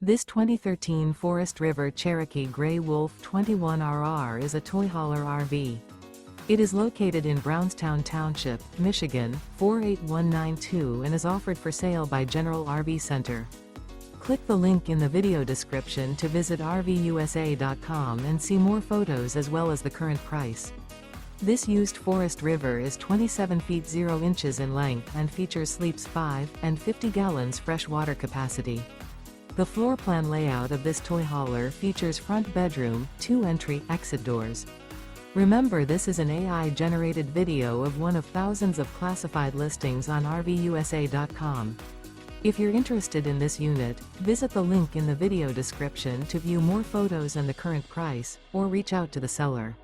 This 2013 Forest River Cherokee Grey Wolf 21RR is a toy hauler RV. It is located in Brownstown Township, Michigan, 48192 and is offered for sale by General RV Center. Click the link in the video description to visit RVUSA.com and see more photos as well as the current price. This used Forest River is 27 feet 0 inches in length and features sleeps 5 and 50 gallons fresh water capacity. The floor plan layout of this toy hauler features front bedroom, 2 entry/exit doors. Remember, this is an AI-generated video of one of thousands of classified listings on RVUSA.com. If you're interested in this unit, visit the link in the video description to view more photos and the current price, or reach out to the seller.